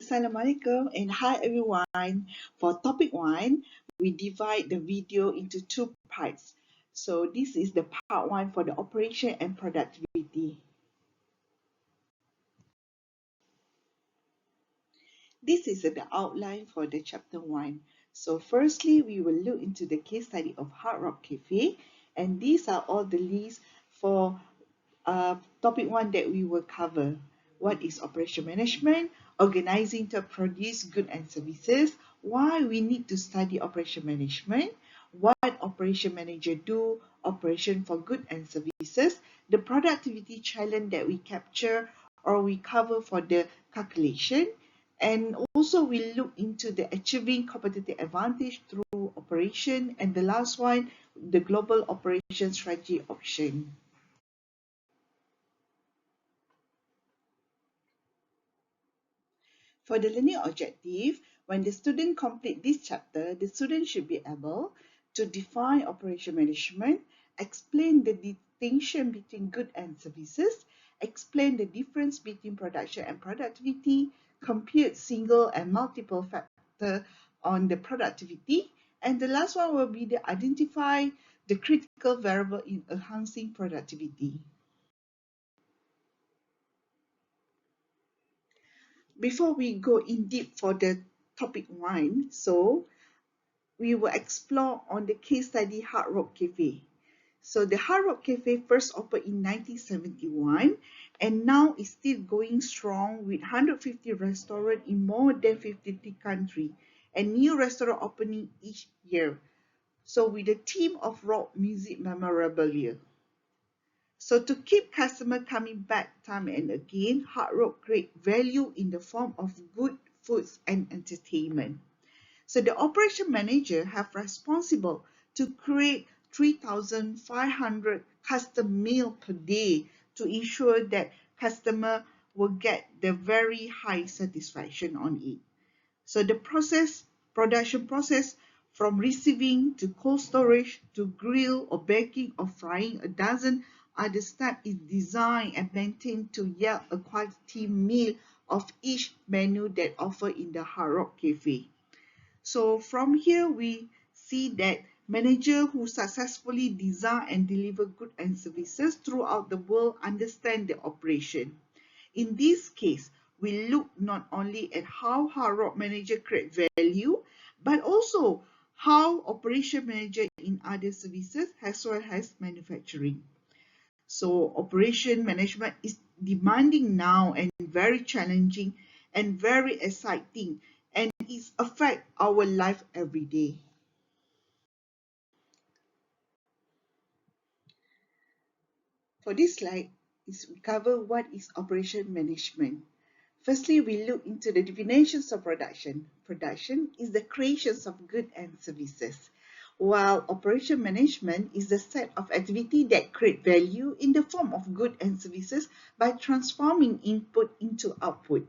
Assalamualaikum and hi everyone. For topic 1, we divide the video into two parts. So this is the part 1 for the operation and productivity. This is the outline for the chapter 1. So firstly, we will look into the case study of Hard Rock Cafe, and these are all the lists for topic 1 that we will cover. What is operation management? Organizing to produce goods and services. Why we need to study operation management. What operation manager do. Operation for goods and services. The productivity challenge that we capture or we cover for the calculation. And also we look into the achieving competitive advantage through operation. And the last one, the global operation strategy option. For the learning objective, when the student complete this chapter, the student should be able to define operation management, explain the distinction between goods and services, explain the difference between production and productivity, compute single and multiple factor on the productivity, and the last one will be the identify the critical variable in enhancing productivity. Before we go in deep for the topic 1, so we will explore on the case study Hard Rock Cafe. So the Hard Rock Cafe first opened in 1971 and now is still going strong with 150 restaurants in more than 50 countries and new restaurant opening each year. So with the theme of rock music memorabilia. So to keep customer coming back time and again, Hard Rock create value in the form of good foods and entertainment. So the operation manager have responsible to create 3,500 custom meal per day to ensure that customer will get the very high satisfaction on it. So the production process from receiving to cold storage to grill or baking or frying a dozen other steps is designed and maintained to yield a quality meal of each menu that offer in the Hard Rock Cafe. So from here we see that manager who successfully design and deliver goods and services throughout the world understand the operation. In this case, we look not only at how Hard Rock manager create value, but also how operation manager in other services as well as manufacturing. So operation management is demanding now and very challenging and very exciting, and it affects our life every day. For this slide, we cover what is operation management. Firstly, we look into the definitions of production. Production is the creation of goods and services, while operation management is the set of activities that create value in the form of goods and services by transforming input into output.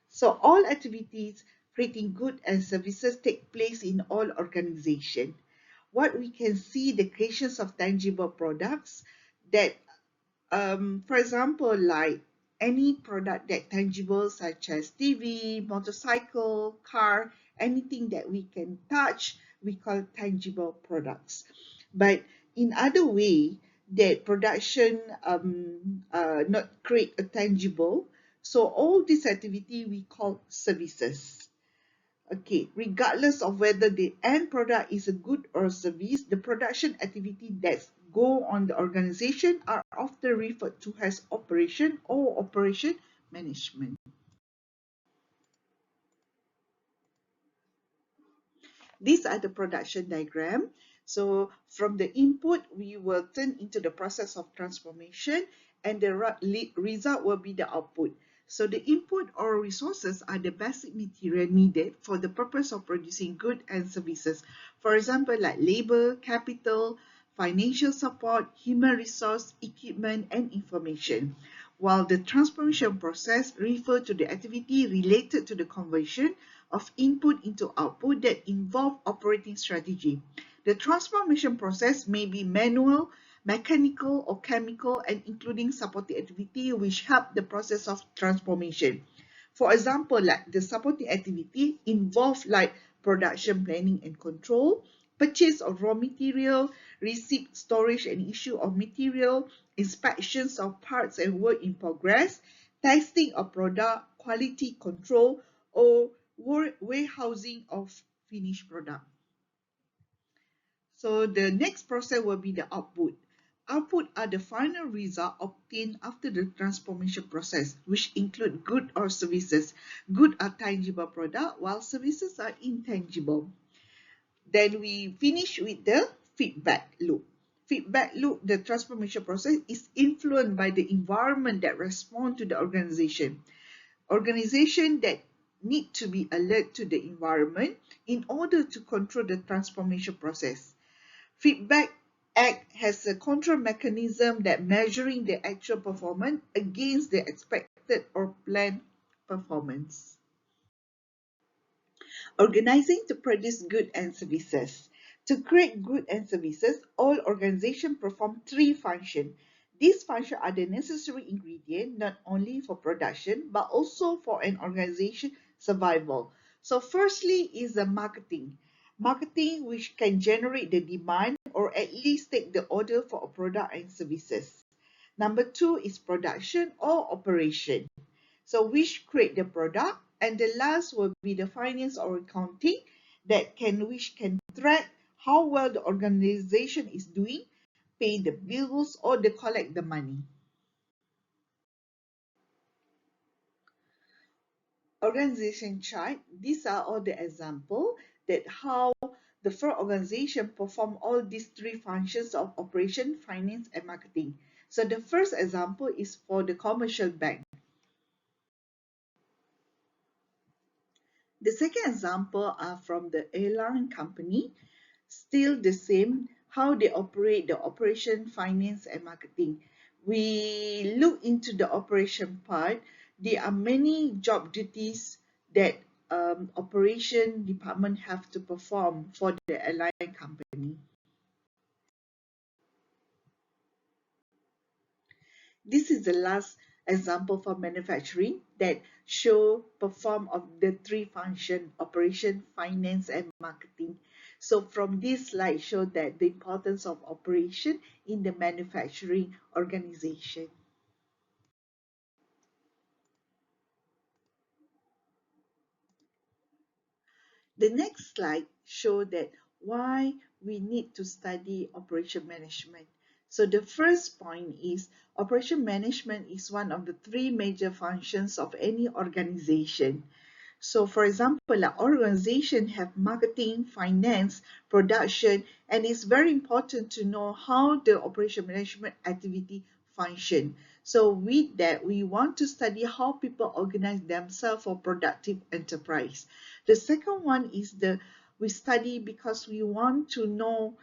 So all activities creating goods and services take place in all organizations. What we can see, the creations of tangible products that for example, like any product that tangible such as TV, motorcycle, car, anything that we can touch, we call tangible products. But in other way, that production not create a tangible, so all this activity we call services. Okay, regardless of whether the end product is a good or a service, the production activity that go on the organization are often referred to as operation or operation management. These are the production diagram. So from the input, we will turn into the process of transformation, and the result will be the output. So the input or resources are the basic material needed for the purpose of producing goods and services. For example, like labor, capital, financial support, human resource, equipment, and information. While the transformation process refers to the activity related to the conversion of input into output that involve operating strategy. The transformation process may be manual, mechanical, or chemical, and including supporting activity which help the process of transformation. For example, like the supporting activity involve like production planning and control, purchase of raw material, receipt, storage and issue of material, inspections of parts and work in progress, testing of product, quality control, or warehousing of finished product. So the next process will be the output. Output are the final result obtained after the transformation process, which include good or services. Good are tangible product, while services are intangible. Then we finish with the feedback loop. Feedback loop, the transformation process is influenced by the environment that respond to the organization. Organization that need to be alert to the environment in order to control the transformation process. Feedback Act has a control mechanism that measuring the actual performance against the expected or planned performance. Organizing to produce goods and services. To create goods and services, all organizations perform three functions. These functions are the necessary ingredient not only for production but also for an organization survival. So firstly is the marketing. Marketing which can generate the demand or at least take the order for a product and services. Number two is production or operation. So which create the product, and the last will be the finance or accounting which can track how well the organization is doing, pay the bills or they collect the money. Organization chart, these are all the example that how the first organization perform all these three functions of operation, finance and marketing. So the first example is for the commercial bank. The second example are from the airline company. Still the same, how they operate the operation, finance and marketing. We look into the operation part. There are many job duties that operation department have to perform for the airline company. This is the last example for manufacturing that show perform of the three function: operation, finance and marketing. So from this slide show that the importance of operation in the manufacturing organization. The next slide show that why we need to study operation management. So the first point is operation management is one of the three major functions of any organization. So for example, an organization have marketing, finance, production, and it's very important to know how the operation management activity function. So with that, we want to study how people organize themselves for productive enterprise. The second one is we study because we want to know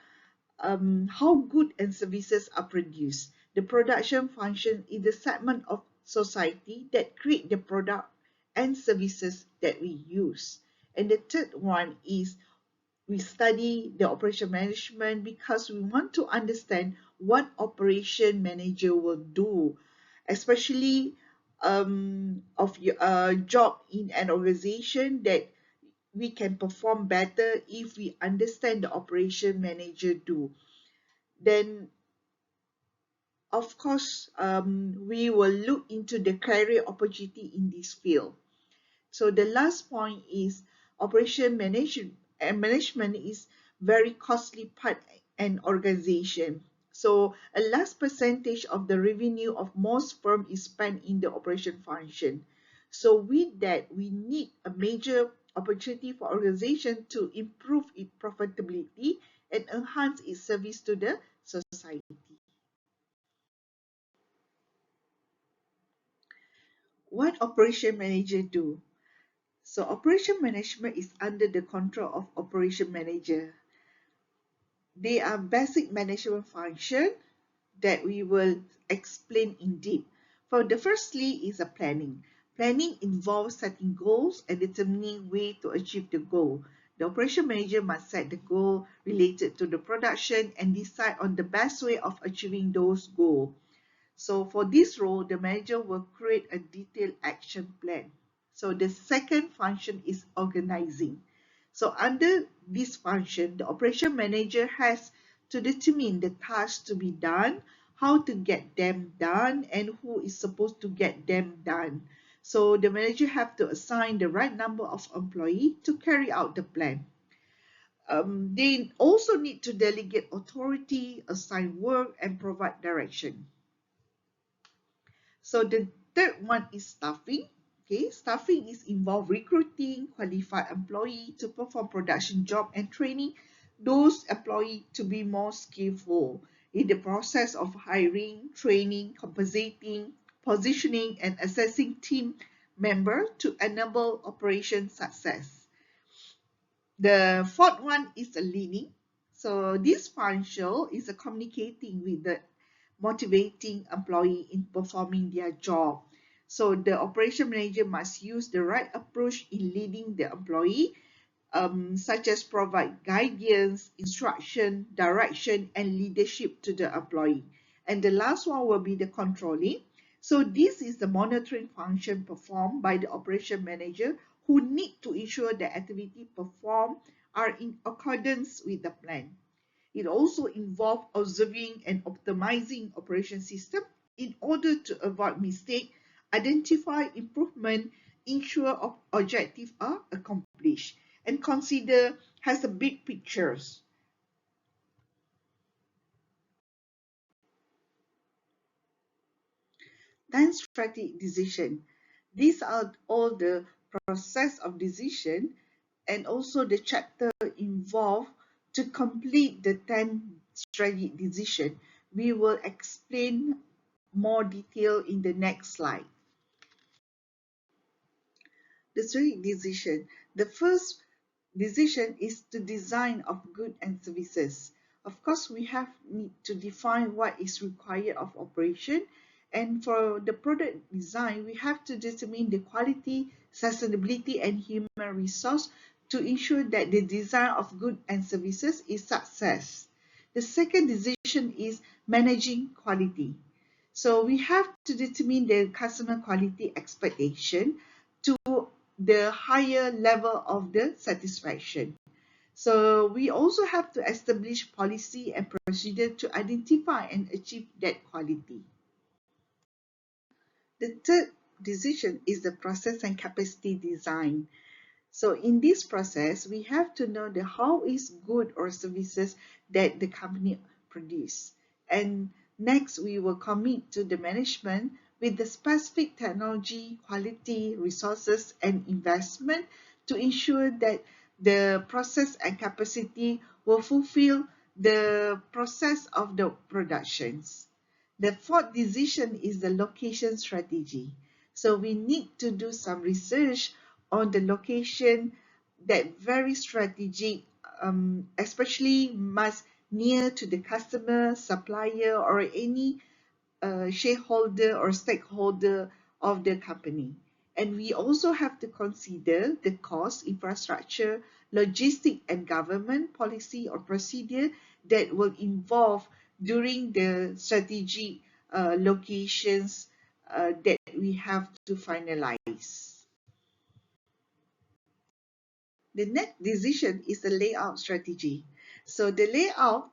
how goods and services are produced. The production function is the segment of society that create the product and services that we use. And the third one is we study the operation management because we want to understand what operation manager will do, especially of your job in an organization that we can perform better if we understand the operation manager do. Then of course we will look into the career opportunity in this field. So the last point is operation management is very costly part and organization. So a large percentage of the revenue of most firms is spent in the operation function. So with that, we need a major opportunity for organization to improve its profitability and enhance its service to the society. What operation manager do? So operation management is under the control of operation manager. They are basic management function that we will explain in deep. For the firstly is a planning. Planning involves setting goals and determining way to achieve the goal. The operation manager must set the goal related to the production and decide on the best way of achieving those goals. So for this role, the manager will create a detailed action plan. So the second function is organizing. So under this function, the operation manager has to determine the tasks to be done, how to get them done, and who is supposed to get them done. So the manager have to assign the right number of employees to carry out the plan. They also need to delegate authority, assign work, and provide direction. So the third one is staffing. Okay, staffing is involved recruiting qualified employee to perform production job and training those employee to be more skillful in the process of hiring, training, compensating, positioning, and assessing team member to enable operation success. The fourth one is a leading. So this function is a communicating with the motivating employee in performing their job. So the operation manager must use the right approach in leading the employee, such as provide guidance, instruction, direction, and leadership to the employee. And the last one will be the controlling. So this is the monitoring function performed by the operation manager who need to ensure the activity performed are in accordance with the plan. It also involves observing and optimizing operation system in order to avoid mistake, identify improvement, ensure objectives are accomplished, and consider has a big pictures. Then strategic decision. These are all the process of decision and also the chapter involved to complete the 10 strategic decision. We will explain more detail in the next slide. The strategic decision. The first decision is to design of goods and services. Of course, we have need to define what is required of operation, and for the product design, we have to determine the quality, sustainability, and human resource to ensure that the design of goods and services is success. The second decision is managing quality. So we have to determine the customer quality expectation to the higher level of the satisfaction. So we also have to establish policy and procedure to identify and achieve that quality. The third decision is the process and capacity design. So in this process, we have to know the how is good or services that the company produce. And next, we will commit to the management with the specific technology, quality, resources, and investment to ensure that the process and capacity will fulfill the process of the productions. The fourth decision is the location strategy. So we need to do some research on the location that very strategic, especially must near to the customer, supplier, or any shareholder or stakeholder of the company. And we also have to consider the cost, infrastructure, logistic, and government policy or procedure that will involve during the strategy locations that we have to finalize. The next decision is the layout strategy. So the layout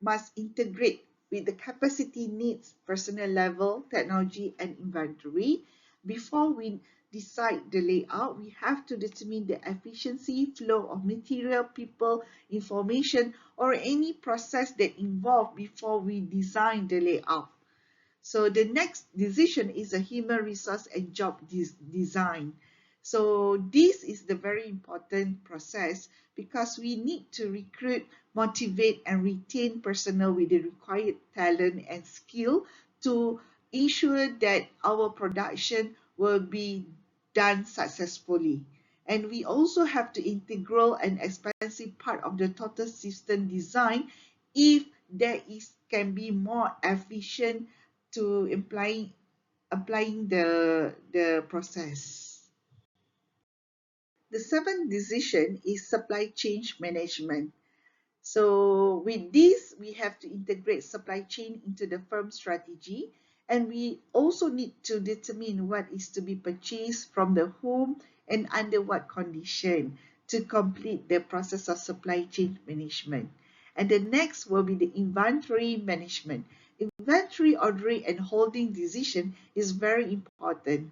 must integrate with the capacity needs, personnel level, technology, and inventory. Before we decide the layout, we have to determine the efficiency, flow of material, people, information, or any process that involved before we design the layout. So the next decision is a human resource and job design. So this is the very important process because we need to recruit, motivate, and retain personnel with the required talent and skill to ensure that our production will be done successfully. And we also have to integral an expensive part of the total system design if there is can be more efficient to applying the process. The seventh decision is supply chain management. So with this, we have to integrate supply chain into the firm strategy And we also need to determine what is to be purchased from the whom and under what condition to complete the process of supply chain management. And the next will be the inventory management. Inventory ordering and holding decision is very important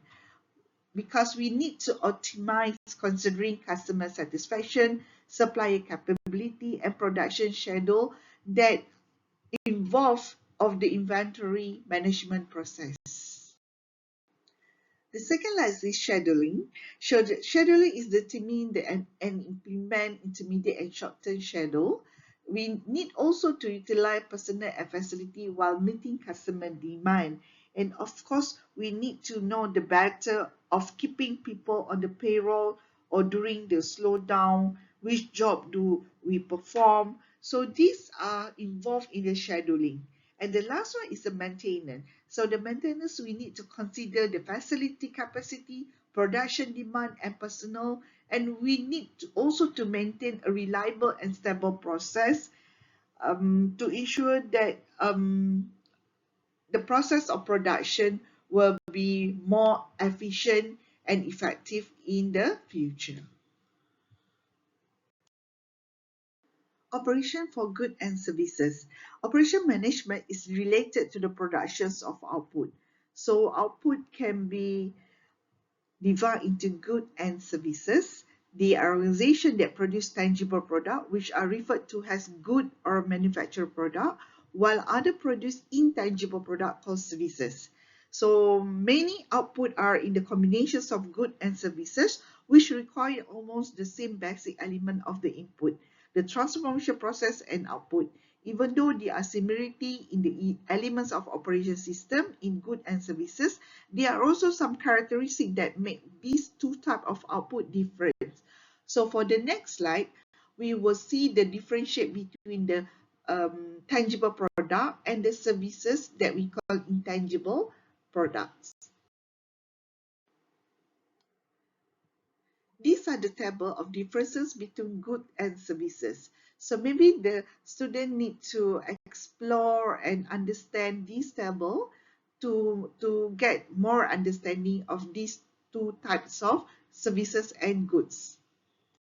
because we need to optimize considering customer satisfaction, supplier capability, and production schedule that involve of the inventory management process. The second line is scheduling. Scheduling is determine and implement intermediate and short-term schedule. We need also to utilize personnel and facility while meeting customer demand. And of course, we need to know the better of keeping people on the payroll or during the slowdown, which job do we perform. So these are involved in the scheduling. And the last one is the maintenance. So the maintenance, we need to consider the facility capacity, production demand, and personnel. And we need to also to maintain a reliable and stable process to ensure that the process of production will be more efficient and effective in the future. Operation for goods and services. Operation management is related to the productions of output. So output can be divided into goods and services. The organization that produce tangible product, which are referred to as good or manufactured product, while other produce intangible product called services. So many output are in the combinations of goods and services, which require almost the same basic element of the input, the transformation process and output. Even though there are similarity in the elements of operation system in goods and services, there are also some characteristics that make these two types of output different. So for the next slide, we will see the differentiate between the tangible product and the services that we call intangible products. These are the table of differences between goods and services. So maybe the student need to explore and understand this table to get more understanding of these two types of services and goods.